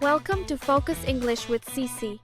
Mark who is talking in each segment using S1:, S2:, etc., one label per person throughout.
S1: Welcome to Focus English with Cece.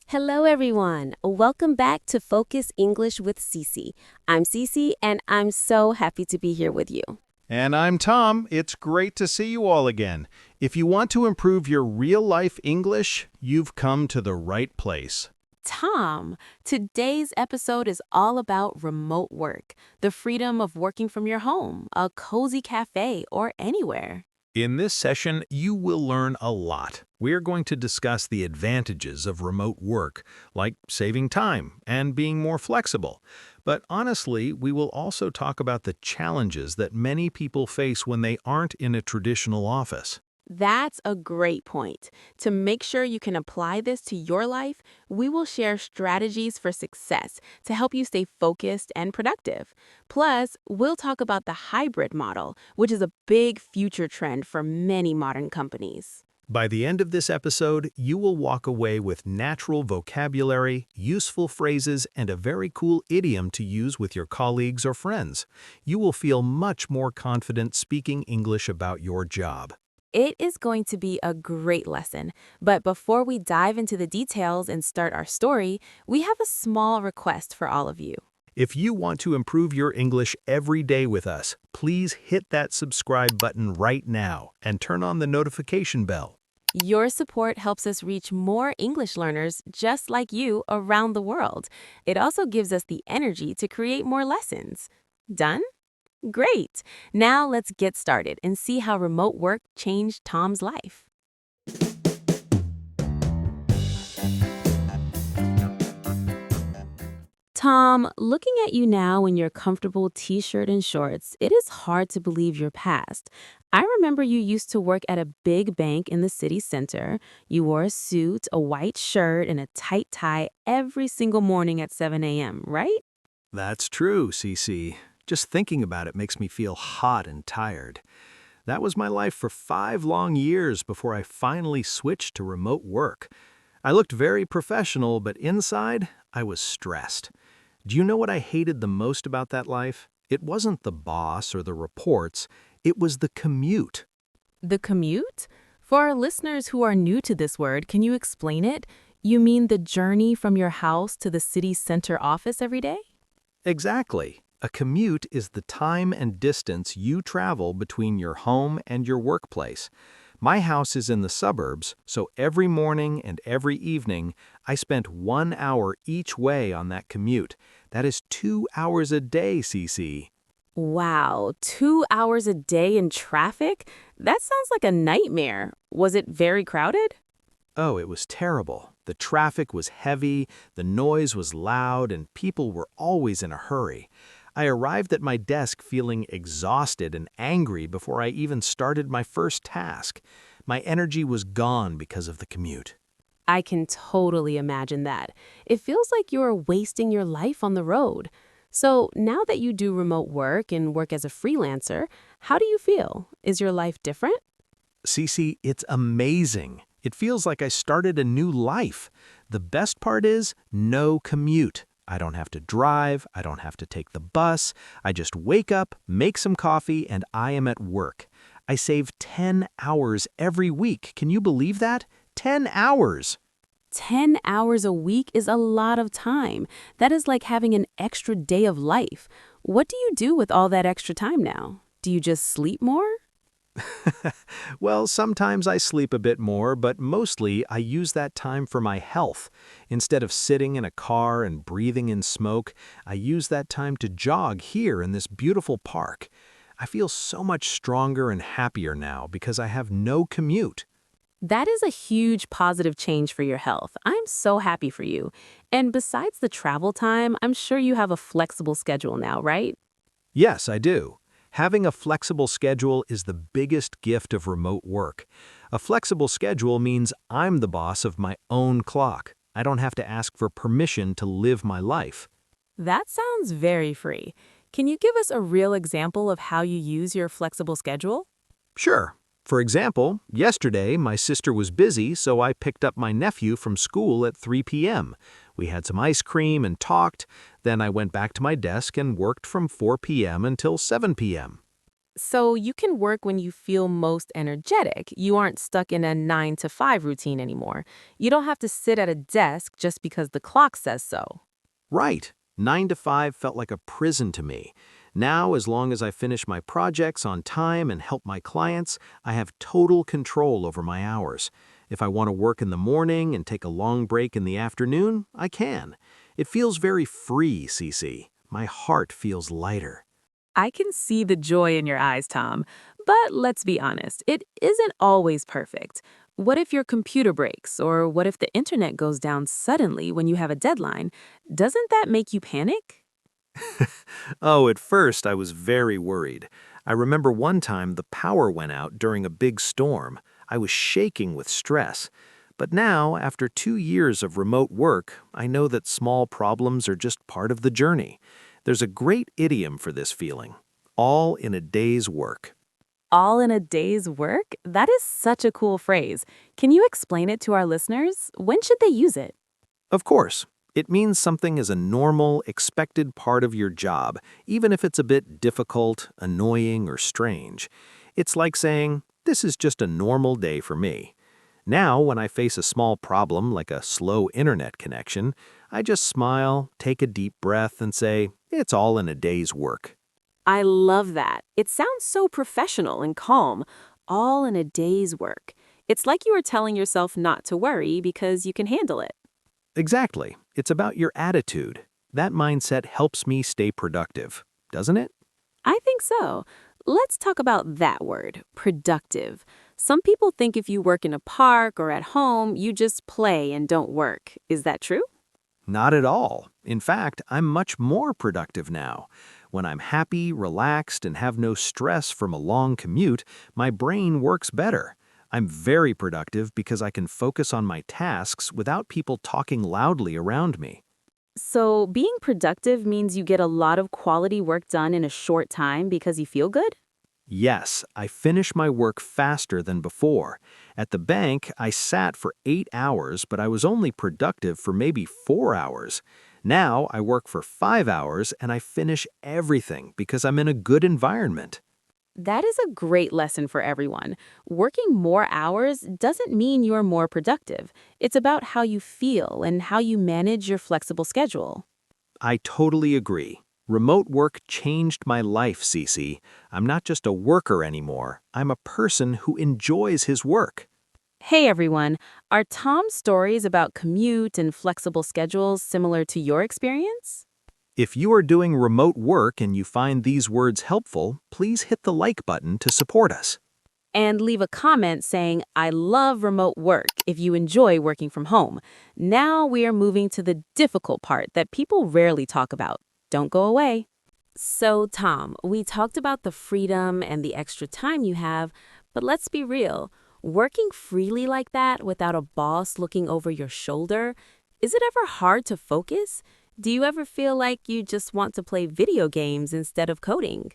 S2: Hello, everyone. Welcome back to Focus English with Cece. I'm Cece, and I'm so happy to be here with you.
S3: And I'm Tom. It's great to see you all again. If you want to improve your real-life English, you've come to the right place.
S2: Tom, today's episode is all about remote work, the freedom of working from your home, a cozy cafe, or anywhere.
S3: In this session, you will learn a lot. We're going to discuss the advantages of remote work, like saving time and being more flexible. But honestly, we will also talk about the challenges that many people face when they aren't in a traditional office.
S2: That's a great point. To make sure you can apply this to your life, we will share strategies for success to help you stay focused and productive. Plus, we'll talk about the hybrid model, which is a big future trend for many modern companies.
S3: By the end of this episode, you will walk away with natural vocabulary, useful phrases, and a very cool idiom to use with your colleagues or friends. You will feel much more confident speaking English about your job.
S2: It is going to be a great lesson, but before we dive into the details and start our story, we have a small request for all of you.
S3: If you want to improve your English every day with us, please hit that subscribe button right now and turn on the notification bell.
S2: Your support helps us reach more English learners just like you around the world. It also gives us the energy to create more lessons. Done? Great! Now let's get started and see how remote work changed Tom's life. Tom, looking at you now in your comfortable t-shirt and shorts, it is hard to believe your past. I remember you used to work at a big bank in the city center. You wore a suit, a white shirt, and a tight tie every single morning at 7 a.m., right?
S3: That's true, CC. Just thinking about it makes me feel hot and tired. That was my life for 5 long years before I finally switched to remote work. I looked very professional, but inside, I was stressed. Do you know what I hated the most about that life? It wasn't the boss or the reports, it was the commute.
S2: The commute? For our listeners who are new to this word, can you explain it? You mean the journey from your house to the city center office every day?
S3: Exactly. A commute is the time and distance you travel between your home and your workplace. My house is in the suburbs, so every morning and every evening, I spent 1 hour each way on that commute. That is 2 hours a day, CC.
S2: Wow, 2 hours a day in traffic? That sounds like a nightmare. Was it very crowded?
S3: Oh, it was terrible. The traffic was heavy, the noise was loud, and people were always in a hurry. I arrived at my desk feeling exhausted and angry before I even started my first task. My energy was gone because of the commute.
S2: I can totally imagine that. It feels like you're wasting your life on the road. So now that you do remote work and work as a freelancer, how do you feel? Is your life different?
S3: Cece, it's amazing. It feels like I started a new life. The best part is no commute. I don't have to drive, I don't have to take the bus. I just wake up, make some coffee, and I am at work. I save 10 hours every week. Can you believe that? 10 hours!
S2: 10 hours a week is a lot of time. That is like having an extra day of life. What do you do with all that extra time now? Do you just sleep more?
S3: Well, sometimes I sleep a bit more, but mostly I use that time for my health. Instead of sitting in a car and breathing in smoke, I use that time to jog here in this beautiful park. I feel so much stronger and happier now because I have no commute.
S2: That is a huge positive change for your health. I'm so happy for you. And besides the travel time, I'm sure you have a flexible schedule now, right?
S3: Yes, I do. Having a flexible schedule is the biggest gift of remote work. A flexible schedule means I'm the boss of my own clock. I don't have to ask for permission to live my life.
S2: That sounds very free. Can you give us a real example of how you use your flexible schedule?
S3: Sure. For example, yesterday my sister was busy, so I picked up my nephew from school at 3 p.m. We had some ice cream and talked. Then I went back to my desk and worked from 4 p.m. until 7 p.m.
S2: So you can work when you feel most energetic. You aren't stuck in a 9 to 5 routine anymore. You don't have to sit at a desk just because the clock says so.
S3: Right. 9 to 5 felt like a prison to me. Now, as long as I finish my projects on time and help my clients, I have total control over my hours. If I want to work in the morning and take a long break in the afternoon, I can. It feels very free, Cece. My heart feels lighter.
S2: I can see the joy in your eyes, Tom. But let's be honest, it isn't always perfect. What if your computer breaks, or what if the internet goes down suddenly when you have a deadline? Doesn't that make you panic?
S3: Oh, at first I was very worried. I remember one time the power went out during a big storm. I was shaking with stress. But now, after 2 years of remote work, I know that small problems are just part of the journey. There's a great idiom for this feeling. All in a day's work.
S2: All in a day's work? That is such a cool phrase. Can you explain it to our listeners? When should they use it?
S3: Of course, it means something is a normal, expected part of your job, even if it's a bit difficult, annoying, or strange. It's like saying, this is just a normal day for me. Now, when I face a small problem like a slow internet connection, I just smile, take a deep breath, and say, it's all in a day's work.
S2: I love that. It sounds so professional and calm, all in a day's work. It's like you are telling yourself not to worry because you can handle it.
S3: Exactly. It's about your attitude. That mindset helps me stay productive, doesn't it?
S2: I think so. Let's talk about that word, productive. Some people think if you work in a park or at home, you just play and don't work. Is that true?
S3: Not at all. In fact, I'm much more productive now. When I'm happy, relaxed, and have no stress from a long commute, my brain works better. I'm very productive because I can focus on my tasks without people talking loudly around me.
S2: So, being productive means you get a lot of quality work done in a short time because you feel good?
S3: Yes, I finish my work faster than before. At the bank, I sat for 8 hours, but I was only productive for maybe 4 hours. Now I work for 5 hours and I finish everything because I'm in a good environment.
S2: That is a great lesson for everyone. Working more hours doesn't mean you're more productive. It's about how you feel and how you manage your flexible schedule.
S3: I totally agree. Remote work changed my life, Cece. I'm not just a worker anymore. I'm a person who enjoys his work.
S2: Hey everyone, are Tom's stories about commute and flexible schedules similar to your experience?
S3: If you are doing remote work and you find these words helpful, please hit the like button to support us.
S2: And leave a comment saying, I love remote work if you enjoy working from home. Now we are moving to the difficult part that people rarely talk about. Don't go away. So, Tom, we talked about the freedom and the extra time you have, but let's be real. Working freely like that without a boss looking over your shoulder, is it ever hard to focus? Do you ever feel like you just want to play video games instead of coding?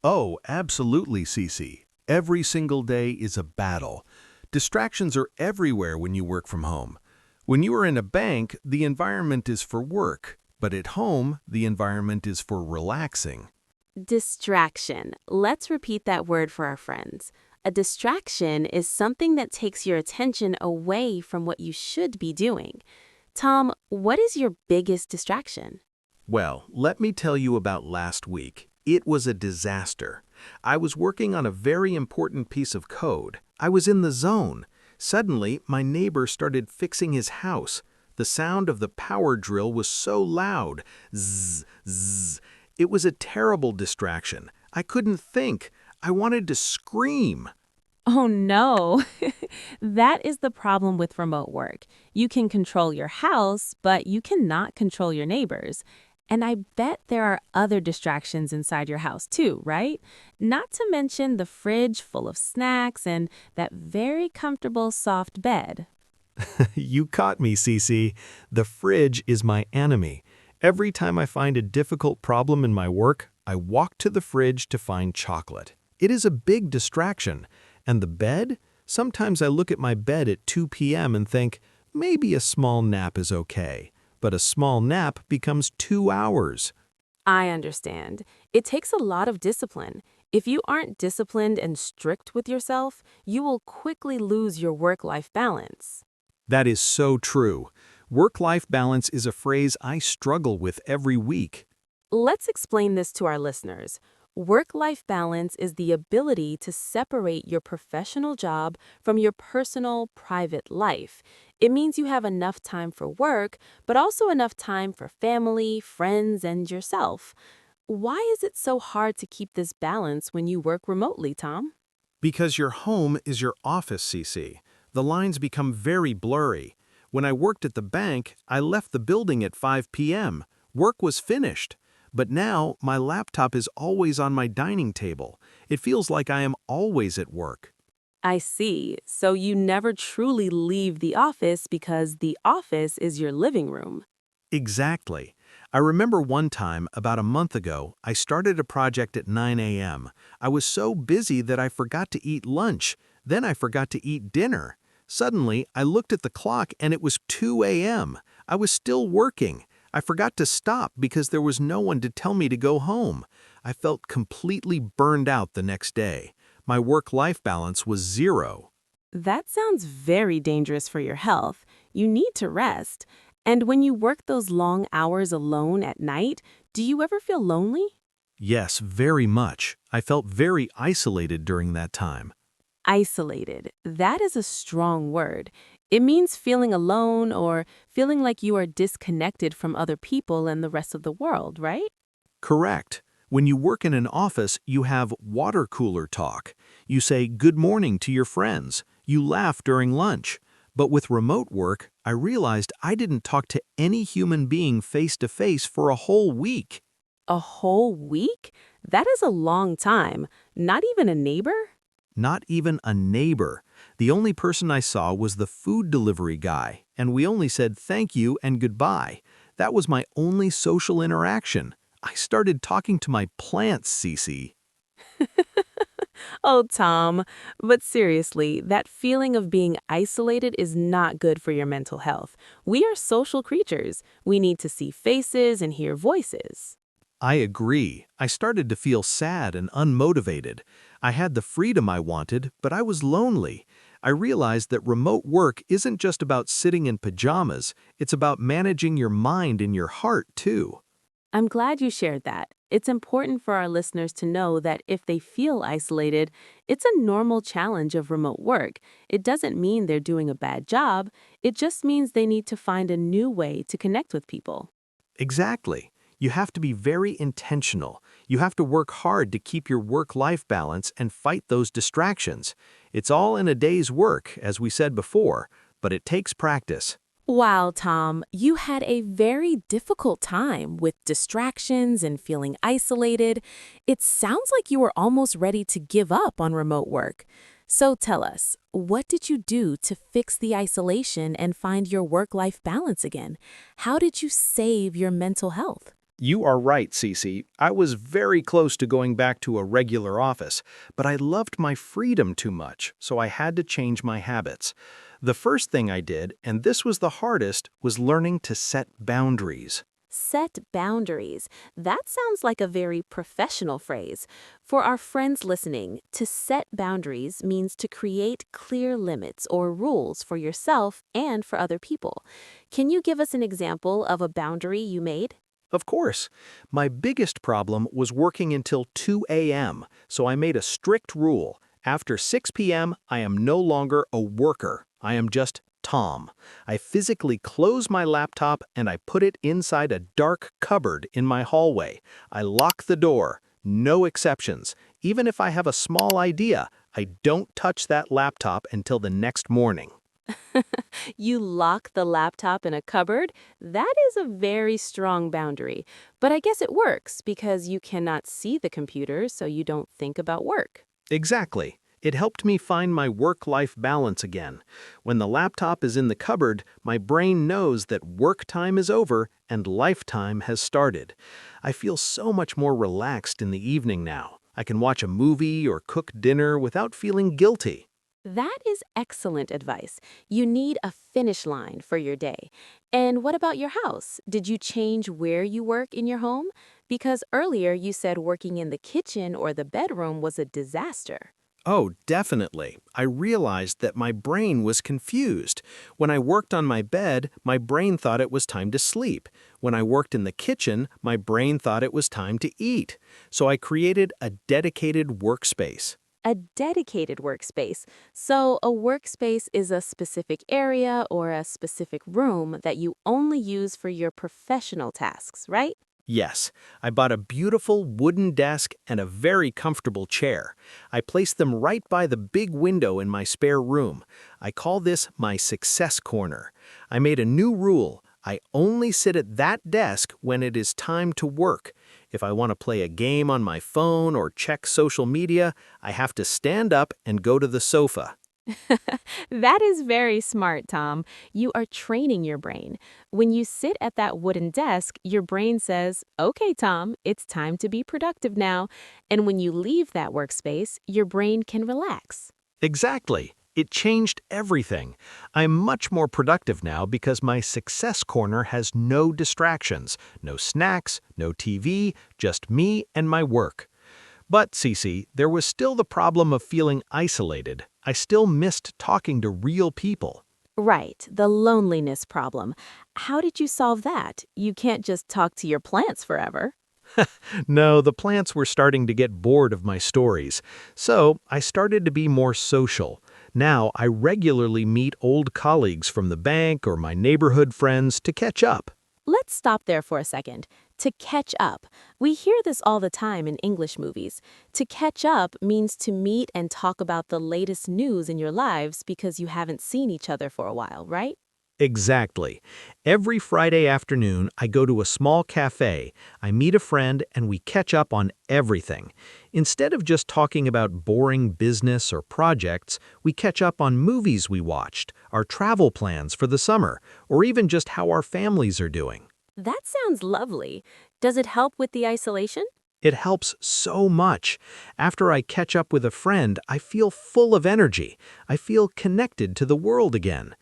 S4: Oh, absolutely, Cece. Every single day is a battle. Distractions are everywhere when you work from home. When you are in a bank, the environment is for work, but at home, the environment is for relaxing.
S2: Distraction. Let's repeat that word for our friends. A distraction is something that takes your attention away from what you should be doing. Tom, what is your biggest distraction?
S4: Well, let me tell you about last week. It was a disaster. I was working on a very important piece of code. I was in the zone. Suddenly, my neighbor started fixing his house. The sound of the power drill was so loud. Zzz, zzz. It was a terrible distraction. I couldn't think. I wanted to scream.
S2: Oh no, that is the problem with remote work. You can control your house, but you cannot control your neighbors. And I bet there are other distractions inside your house too, right? Not to mention the fridge full of snacks and that very comfortable soft bed.
S3: You caught me, Cece. The fridge is my enemy. Every time I find a difficult problem in my work, I walk to the fridge to find chocolate. It is a big distraction. And the bed? Sometimes I look at my bed at 2 p.m. and think, maybe a small nap is okay. But a small nap becomes 2 hours.
S2: I understand. It takes a lot of discipline. If you aren't disciplined and strict with yourself, you will quickly lose your work-life balance.
S3: That is so true. Work-life balance is a phrase I struggle with every week.
S2: Let's explain this to our listeners. Work-life balance is the ability to separate your professional job from your personal, private life. It means you have enough time for work, but also enough time for family, friends, and yourself. Why is it so hard to keep this balance when you work remotely, Tom?
S4: Because your home is your office, CC. The lines become very blurry. When I worked at the bank, I left the building at 5 p.m. Work was finished. But now, my laptop is always on my dining table. It feels like I am always at work.
S2: I see. So you never truly leave the office because the office is your living room.
S4: Exactly. I remember one time, about a month ago, I started a project at 9 a.m. I was so busy that I forgot to eat lunch. Then I forgot to eat dinner. Suddenly, I looked at the clock and it was 2 a.m. I was still working. I forgot to stop because there was no one to tell me to go home. I felt completely burned out the next day. My work-life balance was zero.
S2: That sounds very dangerous for your health. You need to rest. And when you work those long hours alone at night, do you ever feel lonely?
S4: Yes, very much. I felt very isolated during that time.
S2: Isolated. That is a strong word. It means feeling alone or feeling like you are disconnected from other people and the rest of the world, right?
S4: Correct. When you work in an office, you have water cooler talk. You say good morning to your friends. You laugh during lunch. But with remote work, I realized I didn't talk to any human being face to face for a whole week.
S2: A whole week? That is a long time. Not even a neighbor?
S4: Not even a neighbor. The only person I saw was the food delivery guy, and we only said thank you and goodbye. That was my only social interaction. I started talking to my plants, Cece.
S2: Oh, Tom. But seriously, that feeling of being isolated is not good for your mental health. We are social creatures. We need to see faces and hear voices.
S4: I agree. I started to feel sad and unmotivated. I had the freedom I wanted, but I was lonely. I realized that remote work isn't just about sitting in pajamas, it's about managing your mind and your heart, too.
S2: I'm glad you shared that. It's important for our listeners to know that if they feel isolated, it's a normal challenge of remote work. It doesn't mean they're doing a bad job. It just means they need to find a new way to connect with people.
S4: Exactly. You have to be very intentional. You have to work hard to keep your work-life balance and fight those distractions. It's all in a day's work, as we said before, but it takes practice.
S2: Wow, Tom, you had a very difficult time with distractions and feeling isolated. It sounds like you were almost ready to give up on remote work. So tell us, what did you do to fix the isolation and find your work-life balance again? How did you save your mental health?
S3: You are right, Cece. I was very close to going back to a regular office, but I loved my freedom too much, so I had to change my habits. The first thing I did, and this was the hardest, was learning to set boundaries.
S2: Set boundaries. That sounds like a very professional phrase. For our friends listening, to set boundaries means to create clear limits or rules for yourself and for other people. Can you give us an example of a boundary you made?
S3: Of course, my biggest problem was working until 2 a.m., so I made a strict rule. After 6 p.m., I am no longer a worker. I am just Tom. I physically close my laptop and I put it inside a dark cupboard in my hallway. I lock the door. No exceptions. Even if I have a small idea, I don't touch that laptop until the next morning.
S2: You lock the laptop in a cupboard? That is a very strong boundary. But I guess it works because you cannot see the computer, so you don't think about work.
S3: Exactly. It helped me find my work-life balance again. When the laptop is in the cupboard, my brain knows that work time is over and lifetime has started. I feel so much more relaxed in the evening now. I can watch a movie or cook dinner without feeling guilty.
S2: That is excellent advice. You need a finish line for your day. And what about your house? Did you change where you work in your home? Because earlier you said working in the kitchen or the bedroom was a disaster.
S4: Oh, definitely. I realized that my brain was confused. When I worked on my bed, my brain thought it was time to sleep. When I worked in the kitchen, my brain thought it was time to eat. So I created a dedicated workspace.
S2: A dedicated workspace. So, a workspace is a specific area or a specific room that you only use for your professional tasks, right?
S4: Yes, I bought a beautiful wooden desk and a very comfortable chair. I placed them right by the big window in my spare room. I call this my success corner. I made a new rule. I only sit at that desk when it is time to work. If I want to play a game on my phone or check social media, I have to stand up and go to the sofa.
S2: That is very smart, Tom. You are training your brain. When you sit at that wooden desk, your brain says, "Okay, Tom, it's time to be productive now." And when you leave that workspace, your brain can relax.
S4: Exactly. It changed everything. I'm much more productive now because my success corner has no distractions, no snacks, no TV, just me and my work. But, Cece, there was still the problem of feeling isolated. I still missed talking to real people.
S2: Right, the loneliness problem. How did you solve that? You can't just talk to your plants forever.
S4: No, the plants were starting to get bored of my stories. So I started to be more social. Now I regularly meet old colleagues from the bank or my neighborhood friends to catch up.
S2: Let's stop there for a second. To catch up. We hear this all the time in English movies. To catch up means to meet and talk about the latest news in your lives because you haven't seen each other for a while, right?
S4: Exactly. Every Friday afternoon, I go to a small cafe, I meet a friend, and we catch up on everything. Instead of just talking about boring business or projects, we catch up on movies we watched, our travel plans for the summer, or even just how our families are doing.
S2: That sounds lovely. Does it help with the isolation?
S4: It helps so much. After I catch up with a friend, I feel full of energy. I feel connected to the world again.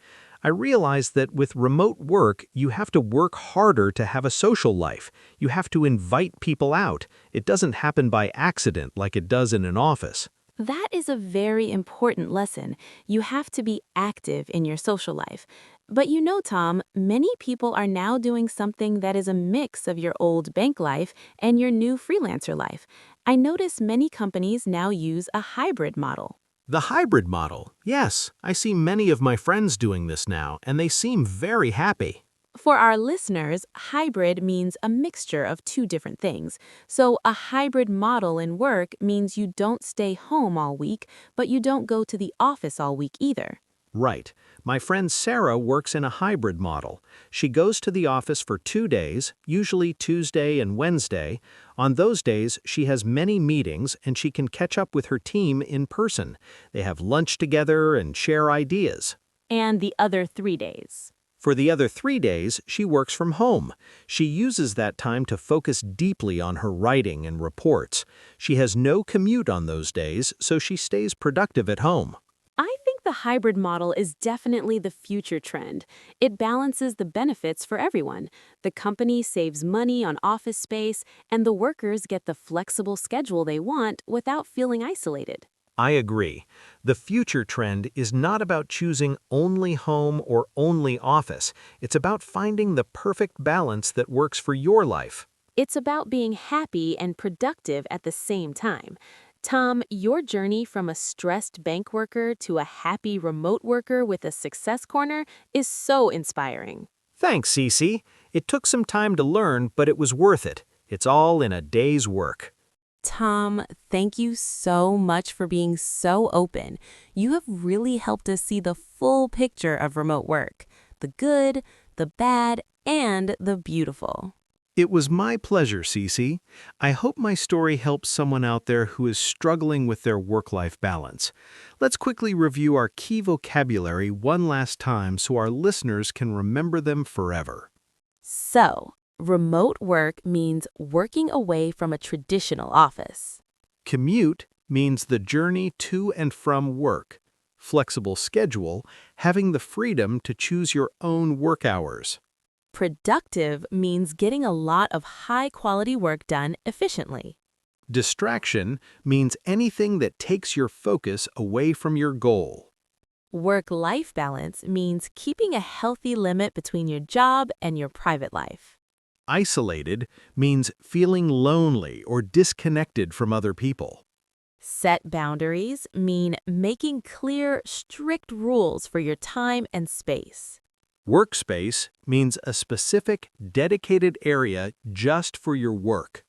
S4: I realize that with remote work, you have to work harder to have a social life. You have to invite people out. It doesn't happen by accident like it does in an office.
S2: That is a very important lesson. You have to be active in your social life. But you know, Tom, many people are now doing something that is a mix of your old bank life and your new freelancer life. I notice many companies now use a hybrid model.
S4: The hybrid model. Yes, I see many of my friends doing this now, and they seem very happy.
S2: For our listeners, hybrid means a mixture of two different things. So a hybrid model in work means you don't stay home all week, but you don't go to the office all week either.
S4: Right. My friend Sarah works in a hybrid model. She goes to the office for 2 days, usually Tuesday and Wednesday. On those days, she has many meetings and she can catch up with her team in person. They have lunch together and share ideas.
S2: And the other 3 days.
S4: For the other 3 days, she works from home. She uses that time to focus deeply on her writing and reports. She has no commute on those days, so she stays productive at home.
S2: I think the hybrid model is definitely the future trend. It balances the benefits for everyone. The company saves money on office space, and the workers get the flexible schedule they want without feeling isolated.
S4: I agree. The future trend is not about choosing only home or only office. It's about finding the perfect balance that works for your life.
S2: It's about being happy and productive at the same time. Tom, your journey from a stressed bank worker to a happy remote worker with a success corner is so inspiring.
S4: Thanks, Cece. It took some time to learn, but it was worth it. It's all in a day's work.
S2: Tom, thank you so much for being so open. You have really helped us see the full picture of remote work, the good, the bad, and the beautiful.
S4: It was my pleasure, Cece. I hope my story helps someone out there who is struggling with their work-life balance. Let's quickly review our key vocabulary one last time so our listeners can remember them forever.
S2: So, remote work means working away from a traditional office.
S4: Commute means the journey to and from work. Flexible schedule, having the freedom to choose your own work hours.
S2: Productive means getting a lot of high-quality work done efficiently.
S4: Distraction means anything that takes your focus away from your goal.
S2: Work-life balance means keeping a healthy limit between your job and your private life.
S4: Isolated means feeling lonely or disconnected from other people.
S2: Set boundaries mean making clear, strict rules for your time and space.
S4: Workspace means a specific, dedicated area just for your work.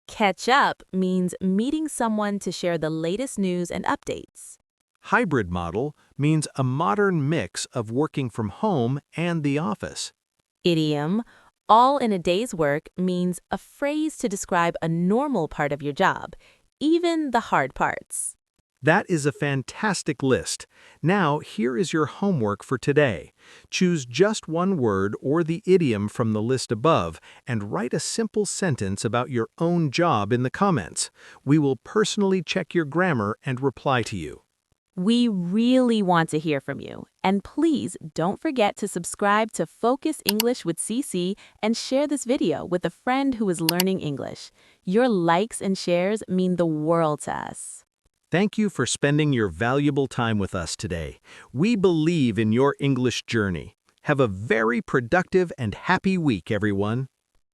S2: Catch up means meeting someone to share the latest news and updates.
S4: Hybrid model means a modern mix of working from home and the office.
S2: Idiom, all in a day's work, means a phrase to describe a normal part of your job, even the hard parts.
S4: That is a fantastic list. Now, here is your homework for today. Choose just one word or the idiom from the list above and write a simple sentence about your own job in the comments. We will personally check your grammar and reply to you.
S2: We really want to hear from you. And please don't forget to subscribe to Focus English with CC and share this video with a friend who is learning English. Your likes and shares mean the world to us.
S4: Thank you for spending your valuable time with us today. We believe in your English journey. Have a very productive and happy week, everyone.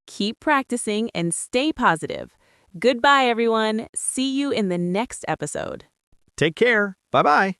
S2: Keep practicing and stay positive. Goodbye, everyone. See you in the next episode.
S4: Take care. Bye-bye.